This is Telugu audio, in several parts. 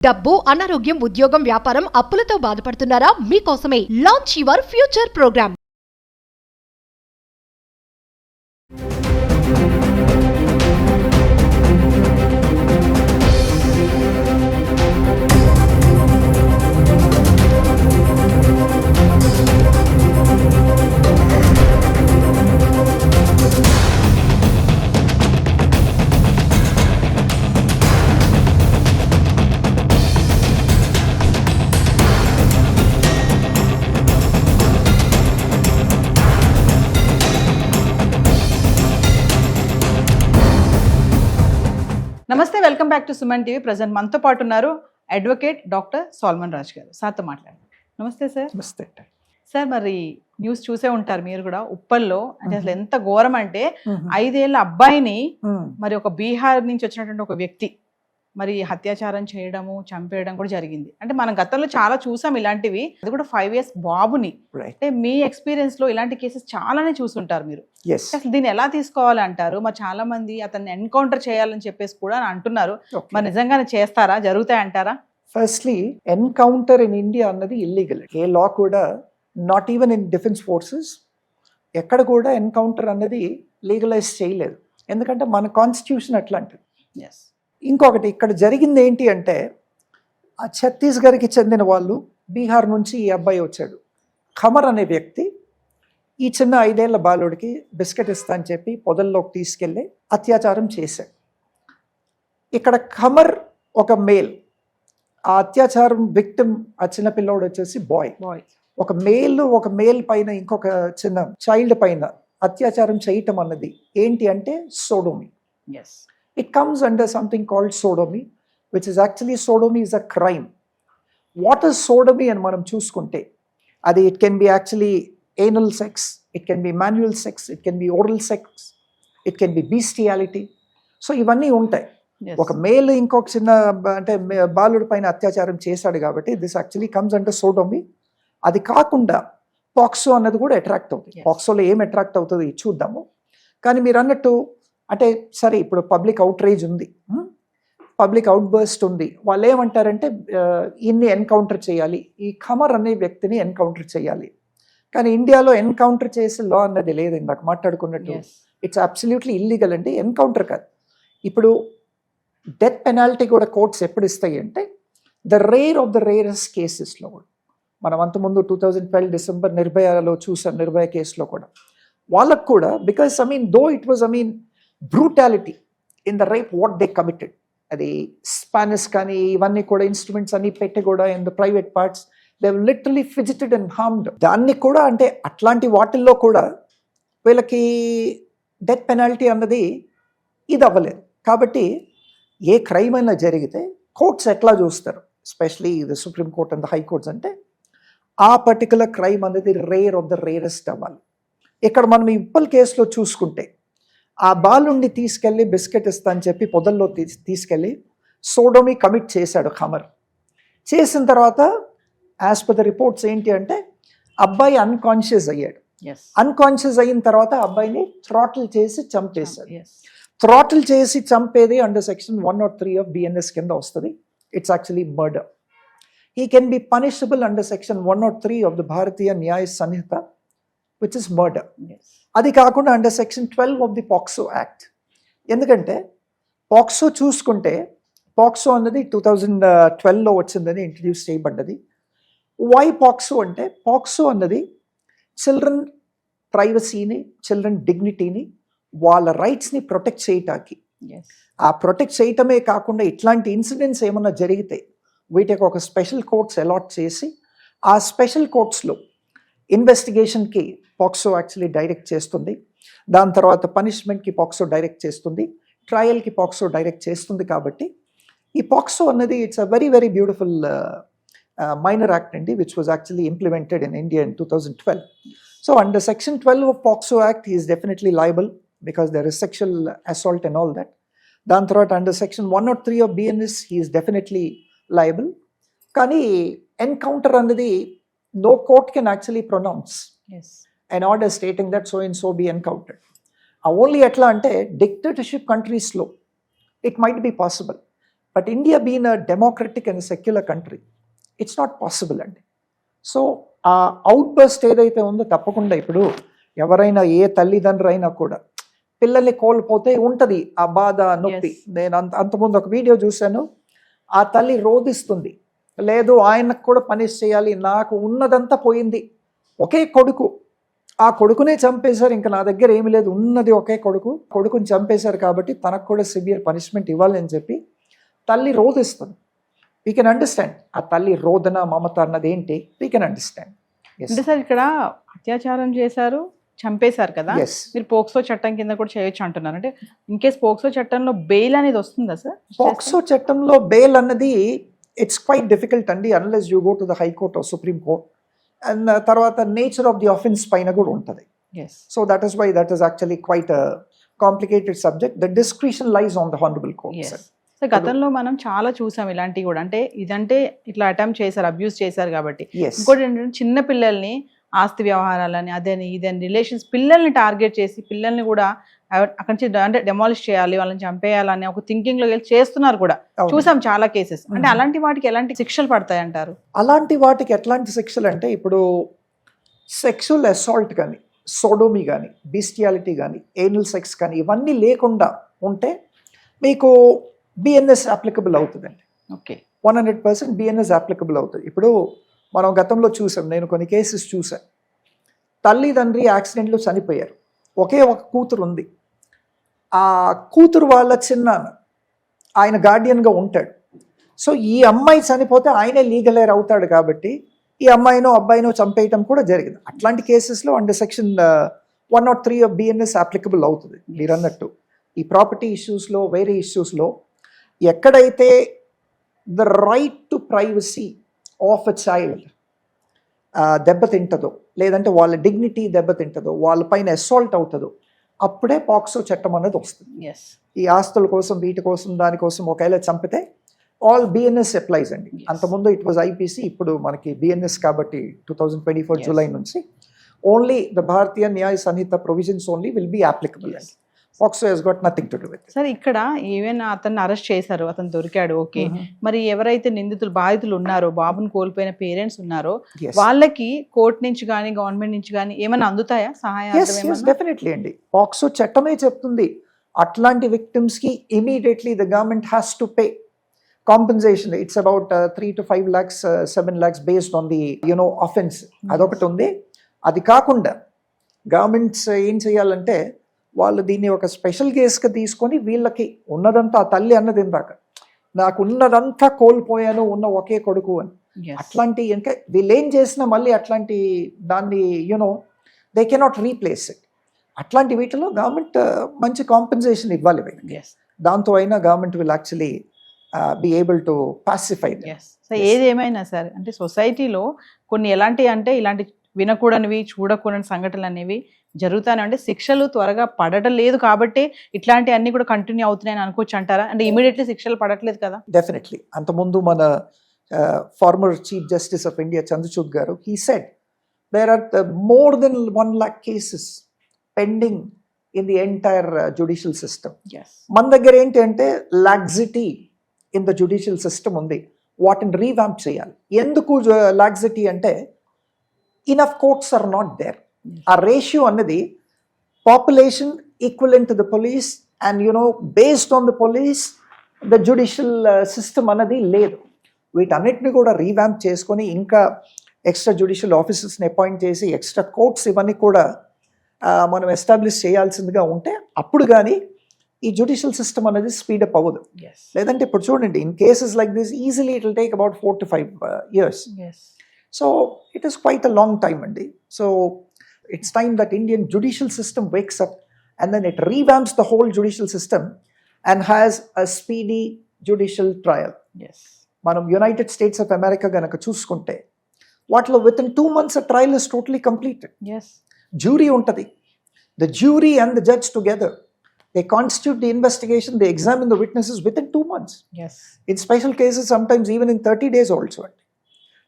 డబ్బు, అనారోగ్యం, ఉద్యోగం, వ్యాపారం, అప్పులతో బాధపడుతున్నారా? మీకోసమే లాంచ్ యువర్ ఫ్యూచర్ ప్రోగ్రామ్. నమస్తే, welcome back to Suman TV. Present మనతో పాటు ఉన్నారు అడ్వకేట్ డాక్టర్ సోల్మన్ రాజ్ గారు. సార్తో మాట్లాడండి. నమస్తే సార్. నమస్తే సార్, మరి న్యూస్ చూసే ఉంటారు మీరు కూడా. ఉప్పల్లో అంటే అసలు ఎంత ఘోరం అంటే 5 ఏళ్ల అబ్బాయిని మరి ఒక బీహార్ నుంచి వచ్చినటువంటి ఒక వ్యక్తి మరి అత్యాచారం చేయడము, చంపేయడం కూడా జరిగింది. అంటే మనం గతంలో చాలా చూసాం ఇలాంటివి. అది కూడా 5 years బాబుని. అంటే మీ ఎక్స్పీరియన్స్ లో ఇలాంటి కేసెస్ చాలానే చూసుంటారు మీరు. అసలు దీన్ని ఎలా తీసుకోవాలి అంటారు? మరి చాలా మంది అతన్ని ఎన్కౌంటర్ చేయాలని చెప్పేసి కూడా అంటున్నారు. మరి నిజంగానే చేస్తారా? జరుగుతాయి అంటారా? ఫస్ట్లీ, ఎన్కౌంటర్ ఇన్ ఇండియా అన్నది ఇల్లీగల్. ఏ లా కూడా, not even in defence forces, ఎక్కడ కూడా ఎన్కౌంటర్ అన్నది లీగలైజ్ చేయలేదు. ఎందుకంటే మన కాన్స్టిట్యూషన్ అట్లాంటిది. ఇంకొకటి ఇక్కడ జరిగింది ఏంటి అంటే, ఆ ఛత్తీస్గఢ్కి చెందిన వాళ్ళు, బీహార్ నుంచి ఈ అబ్బాయి వచ్చాడు. ఖమర్ అనే వ్యక్తి ఈ చిన్న 5 ఏళ్ల బాలుడికి బిస్కెట్ ఇస్తా అని చెప్పి పొదల్లోకి తీసుకెళ్ళి అత్యాచారం చేశాడు. ఇక్కడ ఖమర్ ఒక మేల్, ఆ అత్యాచారం విక్టిమ్ ఆ చిన్న పిల్లోడు వచ్చేసి బాయ్. ఒక మేల్ పైన ఇంకొక చిన్న చైల్డ్ పైన అత్యాచారం చేయటం అన్నది ఏంటి అంటే సోడోమీ. It comes under something called sodomy, which is actually, sodomy is a crime. What is sodomy అని మనం చూసుకుంటే, అది it can be actually anal sex, it can be manual sex, it can be oral sex, it can be bestiality. So ఇవన్నీ ఉంటాయి. ఒక మేల్ ఇంకొక చిన్న అంటే బాలుడి పైన అత్యాచారం చేశాడు కాబట్టి దిస్ యాక్చువల్లీ కమ్స్ అండర్ సోడోమీ. అది కాకుండా పాక్సో అన్నది కూడా అట్రాక్ట్ అవుతుంది. పాక్సోలో ఏం అట్రాక్ట్ అవుతుంది చూద్దాము. కానీ మీరు అన్నట్టు అంటే సరే, ఇప్పుడు పబ్లిక్ అవుట్రేజ్ ఉంది, పబ్లిక్ అవుట్బర్స్ట్ ఉంది. వాళ్ళు ఏమంటారంటే ఇన్ని ఎన్కౌంటర్ చేయాలి, ఈ ఖమర్ అనే వ్యక్తిని ఎన్కౌంటర్ చేయాలి. కానీ ఇండియాలో ఎన్కౌంటర్ చేసే లా అన్నది లేదు. ఇందాక మాట్లాడుకున్నట్టు ఇట్స్ అబ్సల్యూట్లీ ఇల్లీగల్ అండి. ఎన్కౌంటర్ కాదు. ఇప్పుడు డెత్ పెనాల్టీ కూడా కోర్ట్స్ ఎప్పుడు ఇస్తాయి అంటే, the rare of the rarest కేసెస్లో కూడా. మనం అంతకుముందు 2012 డిసెంబర్ నిర్భయలో చూసాం. నిర్భయ కేసులో కూడా వాళ్ళకు కూడా, because though it was brutality in the rape what they committed. అది స్పానిష్ కానీ ఇవన్నీ కూడా ఇన్స్ట్రుమెంట్స్ అన్ని పెట్టి కూడా in the private parts they literally fidgeted and harmed. దాన్ని కూడా అంటే అట్లాంటి వాటిల్లో కూడా వీళ్ళకి డెత్ పెనాల్టీ అన్నది ఇది అవ్వలేదు. కాబట్టి ఏ క్రైమ్ అయినా జరిగితే కోర్ట్స్ ఎట్లా చూస్తారు, especially the supreme court and the high courts, అంటే ఆ పర్టికులర్ క్రైమ్ అనేది రేర్ ఆఫ్ ద రేరెస్ట్ అవ్వాలి. ఇక్కడ మనం ఈ ఉప్పల్ కేసులో చూసుకుంటే, ఆ బాలుండి తీసుకెళ్ళి బిస్కెట్ ఇస్తా అని చెప్పి పొదల్లో తీసుకెళ్ళి సోడోమీ కమిట్ చేశాడు ఖమర్. చేసిన తర్వాత యాజ్ పర్ ద రిపోర్ట్స్ ఏంటి అంటే, అబ్బాయి అన్కాన్షియస్ అయ్యాడు. అన్కాన్షియస్ అయిన తర్వాత అబ్బాయిని థ్రాటిల్ చేసి చంపేశాడు. థ్రాటిల్ చేసి చంపేది అండర్ సెక్షన్ 103 ఆఫ్ బిఎన్ఎస్ కింద వస్తుంది. It's actually murder. He can be punishable under section 103 of the Bharatiya Nyaya Sanhita, which is murder. అది కాకుండా under section 12 of the POCSO act. ఎందుకంటే పాక్సో చూసుకుంటే, పాక్సో అన్నది 2012లో వచ్చిందని ఇంట్రడ్యూస్ చేయబడ్డది. వై పాక్సో అంటే, పాక్సో అన్నది చిల్డ్రన్ ప్రైవసీని, చిల్డ్రన్ డిగ్నిటీని, వాళ్ళ రైట్స్ని ప్రొటెక్ట్ చేయటానికి. ఆ ప్రొటెక్ట్ చేయటమే కాకుండా ఇట్లాంటి ఇన్సిడెంట్స్ ఏమన్నా జరిగితే వీటికి ఒక స్పెషల్ కోర్ట్స్ అలాట్ చేసి, ఆ స్పెషల్ కోర్ట్స్లో ఇన్వెస్టిగేషన్కి పాక్సో యాక్చువల్లీ డైరెక్ట్ చేస్తుంది. దాని తర్వాత పనిష్మెంట్కి పాక్సో డైరెక్ట్ చేస్తుంది, ట్రయల్కి పాక్సో డైరెక్ట్ చేస్తుంది. కాబట్టి ఈ పాక్సో అన్నది it's a very very beautiful minor act అండి, which was actually implemented in India in 2012. So under section 12 of POCSO act he is definitely liable because there is sexual assault and all that. దాని తర్వాత under section 103 of BNS he is definitely liable. కానీ ఎన్కౌంటర్ అన్నది no court can actually pronounce an order stating that so and so be encountered. Only atla ante dictatorship countries lo it might be possible. But India been a democratic and secular country, it's not possible అండి. సో ఆ అవుట్ బర్స్ట్ ఏదైతే ఉందో తప్పకుండా ఇప్పుడు ఎవరైనా ఏ తల్లిదండ్రులు అయినా కూడా పిల్లల్ని కోల్పోతే ఉంటుంది ఆ బాధ, నొప్పి. నేను అంతకుముందు ఒక వీడియో చూశాను, ఆ తల్లి రోధిస్తుంది, లేదు ఆయనకు కూడా పనిష్ చేయాలి, నాకు ఉన్నదంతా పోయింది, ఒకే కొడుకు, ఆ కొడుకునే చంపేశారు, ఇంకా నా దగ్గర ఏమీ లేదు, ఉన్నది ఒకే కొడుకు, కొడుకుని చంపేశారు కాబట్టి తనకు కూడా సివియర్ పనిష్మెంట్ ఇవ్వాలి అని చెప్పి తల్లి రోధిస్తుంది. వీ కెన్ అండర్స్టాండ్ ఆ తల్లి రోదన మమత అన్నది ఏంటి, వీ కెన్ అండర్స్టాండ్. అంటే సార్ ఇక్కడ అత్యాచారం చేశారు, చంపేశారు కదా, Yes. మీరు పోక్సో చట్టం కింద కూడా చేయొచ్చు అంటున్నారు. అంటే ఇన్ కేస్ పోక్సో చట్టంలో బెయిల్ అనేది వస్తుందా సార్? పాక్సో చట్టంలో బెయిల్ అన్నది ఇట్స్ క్వైట్ డిఫికల్ట్ అండి, unless you go to the high court or supreme court. And తర్వాత నేచర్ ఆఫ్ ది ఆఫెన్స్ పైన కూడా ఉంటుంది. Yes. So that is why that is actually quite complicated subject. The discretion lies on the honourable court. Yes. So గతంలో మనం చాలా చూసాం ఇలాంటివి కూడా. అంటే ఇదంటే ఇట్లా అటెంప్ట్ చేశారు, అబ్యూస్ చేశారు కాబట్టి. Yes. ఇంకోటి ఏంటంటే చిన్న పిల్లల్ని ఆస్తి వ్యవహారాలని అదని ఇదని రిలేషన్స్ పిల్లల్ని టార్గెట్ చేసి పిల్లల్ని కూడా అక్కడి నుంచి అంటే డెమాలిష్ చేయాలి, వాళ్ళని చంపేయాలని ఒక థింకింగ్ లో వెళ్ళి చేస్తున్నారు కూడా అవును. చూసాం చాలా కేసెస్. అంటే అలాంటి వాటికి ఎలాంటి శిక్షలు పడతాయి అంటారు? అలాంటి వాటికి ఎట్లాంటి శిక్షలు అంటే, ఇప్పుడు సెక్సువల్ అసాల్ట్ కానీ, సోడోమీ కానీ, బీస్టియాలిటీ కానీ, ఏనల్ సెక్స్ కానీ ఇవన్నీ లేకుండా ఉంటే మీకు బిఎన్ఎస్ అప్లికబుల్ అవుతుందండి. ఓకే, 100% బిఎన్ఎస్ అప్లికబుల్ అవుతుంది. ఇప్పుడు మనం గతంలో చూసాం, నేను కొన్ని కేసెస్ చూసాను, తల్లిదండ్రి యాక్సిడెంట్లో చనిపోయారు, ఒకే ఒక కూతురు ఉంది, ఆ కూతురు వాళ్ళ చిన్నాన్న ఆయన గార్డియన్గా ఉంటాడు. సో ఈ అమ్మాయి చనిపోతే ఆయనే లీగల్ ఎయిర్ అవుతాడు కాబట్టి ఈ అమ్మాయినో అబ్బాయినో చంపేయటం కూడా జరిగింది. అట్లాంటి కేసెస్లో under section 103 of BNS applicable అవుతుంది. మీరు అన్నట్టు ఈ ప్రాపర్టీ ఇష్యూస్లో, వేరే ఇష్యూస్లో ఎక్కడైతే the right to privacy of a child దెబ్బతింటదో, లేదంటే వాళ్ళ డిగ్నిటీ దెబ్బతింటదో, వాళ్ళ పైన అసాల్ట్ అవుతుందో, అప్పుడే పాక్సో చట్టం అనేది వస్తుంది. ఎస్, ఈ ఆస్తుల కోసం, వీటి కోసం, దానికోసం ఒకవేళ చంపితే ఆల్ బిఎన్ఎస్ అప్లైస్ అండి. అంతకుముందు ఇట్ వాజ్ ఐపీసీ, ఇప్పుడు మనకి బిఎన్ఎస్ కాబట్టి 2024 Yes. జూలై నుంచి only the Bharatiya Nyaya Sanhita provisions only will be applicable అండి. POCSO has got nothing to do with. Sir ఇక్కడ ఈవెన్ అతన్ని అరెస్ట్ చేశారు, అతను దొరికాడు, ఓకే. మరి ఎవరైతే నిందితులు బాధితులు ఉన్నారో, బాబుని కోల్పోయిన పేరెంట్స్ ఉన్నారో, Yes. వాళ్ళకి కోర్టు నుంచి కానీ గవర్నమెంట్ నుంచి కానీ ఏమైనా అందుతాయా సహాయం? డెఫినెట్లీ అండి. పాక్సో చట్టమే చెప్తుంది అట్లాంటి విక్టిమ్స్ కి immediately the government has to pay compensation. It's about 3 to 5 lakhs, 7 lakhs based on the offence. అదొకటి ఉంది. అది కాకుండా గవర్నమెంట్స్ ఏం చేయాలంటే, వాళ్ళు దీన్ని ఒక స్పెషల్ కేసుగా తీసుకొని వీళ్ళకి ఉన్నదంతా, ఆ తల్లి అన్నది ఇందాక, నాకు ఉన్నదంతా కోల్పోయాను, ఉన్న ఒకే కొడుకు అని, అట్లాంటి ఇంకా వీళ్ళు ఏం చేసినా మళ్ళీ అట్లాంటి దాన్ని దే కెనాట్ రీప్లేస్ ఇట్. అట్లాంటి వీటిలో గవర్నమెంట్ మంచి కాంపెన్సేషన్ ఇవ్వాలి వీళ్ళకి. దాంతో అయినా government will actually be able to pacify. So ఏది ఏమైనా సరే, అంటే సొసైటీలో కొన్ని ఎలాంటి అంటే ఇలాంటి వినకూడనివి, చూడకూడని సంఘటనలు అనేవి జరుగుతానే. అంటే శిక్షలు త్వరగా పడటం లేదు కాబట్టి ఇట్లాంటి అన్ని కూడా కంటిన్యూ అవుతున్నాయని అనుకోవచ్చు అంటారా? అంటే ఇమీడియట్లీ శిక్షలు పడట్లేదు కదా? డెఫినెట్లీ. అంతకుముందు మన former chief justice of India Chandrachud garu, he said there are more than 1 lakh cases pending in the entire judicial system. మన దగ్గర ఏంటి అంటే laxity in the judicial system ఉంది, వాటిని రీవ్యాంప్ చేయాలి. ఎందుకు లాక్సిటీ అంటే, enough courts are not there. ఆ రేషియో అన్నది population equivalent to the police and based on the police the judicial system అన్నది లేదు. వీటన్నిటిని కూడా రీవ్యాంప్ చేసుకొని ఇంకా ఎక్స్ట్రా జ్యుడిషియల్ ఆఫీసర్స్ని అపాయింట్ చేసి ఎక్స్ట్రా కోర్ట్స్ ఇవన్నీ కూడా మనం ఎస్టాబ్లిష్ చేయాల్సిందిగా ఉంటే అప్పుడు కానీ ఈ జ్యుడిషియల్ సిస్టమ్ అనేది స్పీడప్ అవ్వదు. లేదంటే ఇప్పుడు చూడండి, in cases like this easily it will take about 4 to 5 years. So it is quite a long time, Andy. So it's time that Indian judicial system wakes up and then it revamps the whole judicial system and has a speedy judicial trial. మనం యునైటెడ్ స్టేట్స్ ఆఫ్ అమెరికా గనక చూసుకుంటే వాటిలో within 2 months a trial is totally completed. Jury ఉంటుంది. The jury and the judge together, they constitute the investigation, they examine the witnesses within 2 months. In special cases sometimes even in 30 days also.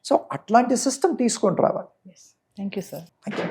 So అట్లాంటి సిస్టమ్ తీసుకొని రావాలి. Thank you sir. Thank you.